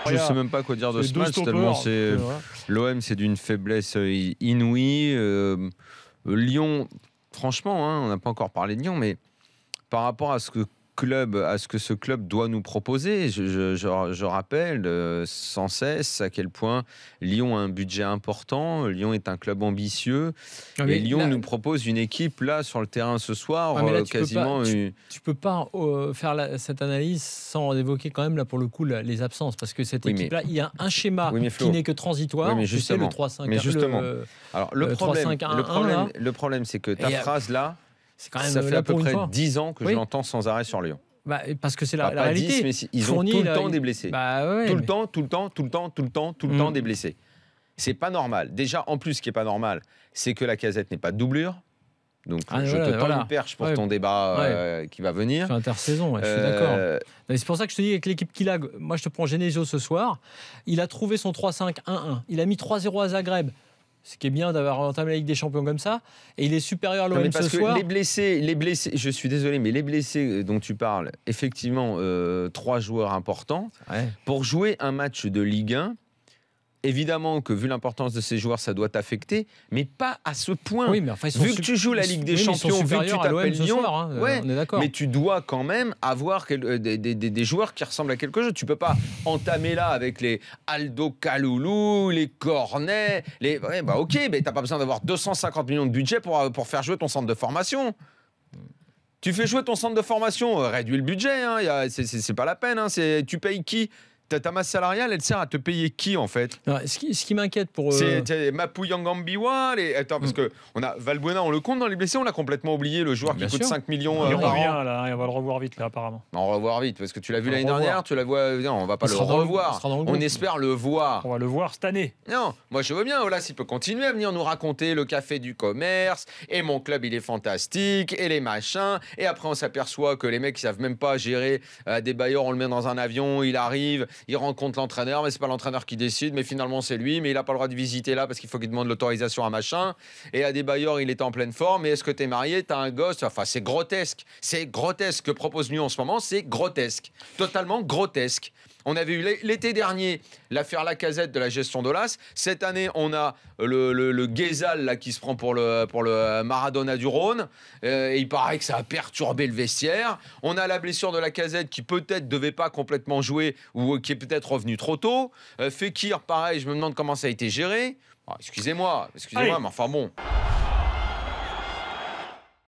Je ne sais même pas quoi dire de ce match, tellement c'est l'OM, c'est d'une faiblesse inouïe. Lyon, franchement, hein, on n'a pas encore parlé de Lyon, mais par rapport à ce que ce club doit nous proposer. Je rappelle sans cesse à quel point Lyon a un budget important, Lyon est un club ambitieux, et Lyon là, nous propose une équipe là sur le terrain ce soir, là, quasiment... Tu peux pas faire cette analyse sans évoquer quand même là pour le coup les absences, parce que cette équipe-là, il y a un schéma qui n'est que transitoire, mais justement, le 3-5-1. Mais justement, alors le problème, c'est que ta phrase là, quand même, ça fait à peu près 10 ans que je l'entends sans arrêt sur Lyon. Parce que c'est la réalité. 10, mais ils ont tout le temps des blessés. Tout le temps des blessés. C'est pas normal. Déjà, en plus, ce qui est pas normal, c'est que la Lacazette n'est pas de doublure. Donc, je te tends une perche pour ton débat qui va venir. Sur l'intersaison, je suis d'accord. C'est pour ça que je te dis, avec l'équipe qu'il a, moi je te prends Genesio ce soir, il a trouvé son 3-5-1-1. Il a mis 3-0 à Zagreb. Ce qui est bien d'avoir entamé la Ligue des Champions comme ça. Et il est supérieur à l'OM ce soir. Les blessés, je suis désolé, mais les blessés dont tu parles, effectivement, 3 joueurs importants. Pour jouer un match de Ligue 1, évidemment que vu l'importance de ces joueurs, ça doit t'affecter, mais pas à ce point. Oui, mais enfin, vu que tu joues la Ligue des Champions, vu que tu t'appelles Lyon, on est d'accord. Mais tu dois quand même avoir des joueurs qui ressemblent à quelque chose. Tu peux pas entamer là avec les Aldo Kaloulou, les Cornet, ok, mais t'as pas besoin d'avoir 250 millions de budget pour faire jouer ton centre de formation. Tu fais jouer ton centre de formation, réduis le budget, hein, c'est pas la peine. Hein, tu payes qui ? Ta masse salariale, elle sert à te payer qui, en fait? Non, ce qui m'inquiète pour... C'est Mapuyangambiwa. Attends, parce que on a Valbuena, on le compte dans les blessés, on l'a complètement oublié, le joueur qui coûte 5 millions il par revient, an. là, et on va le revoir vite, là, apparemment. On va le revoir vite, parce que tu l'as vu l'année dernière, tu la vois... Non, on va pas le revoir. On espère le voir. On va le voir cette année. Non, moi je veux bien, Olas, il peut continuer à venir nous raconter le café du commerce, et mon club, il est fantastique, et les machins, et après on s'aperçoit que les mecs, ils savent même pas gérer des bailleurs, on le met dans un avion, il arrive, il rencontre l'entraîneur, mais c'est pas l'entraîneur qui décide, mais finalement c'est lui, mais il a pas le droit de visiter là parce qu'il faut qu'il demande l'autorisation à machin. Et à des bailleurs, il était en pleine forme. Mais est-ce que t'es marié, t'as un gosse? Enfin, c'est grotesque. C'est grotesque. Ce que propose Lyon en ce moment, c'est grotesque. Totalement grotesque. On avait eu l'été dernier l'affaire Lacazette de la gestion d'Olas. Cette année, on a le Guézal là, qui se prend pour le Maradona du Rhône. Et il paraît que ça a perturbé le vestiaire. On a la blessure de Lacazette qui peut-être devait pas complètement jouer ou qui est peut-être revenu trop tôt. Fekir, pareil, je me demande comment ça a été géré. Excusez-moi, mais enfin bon.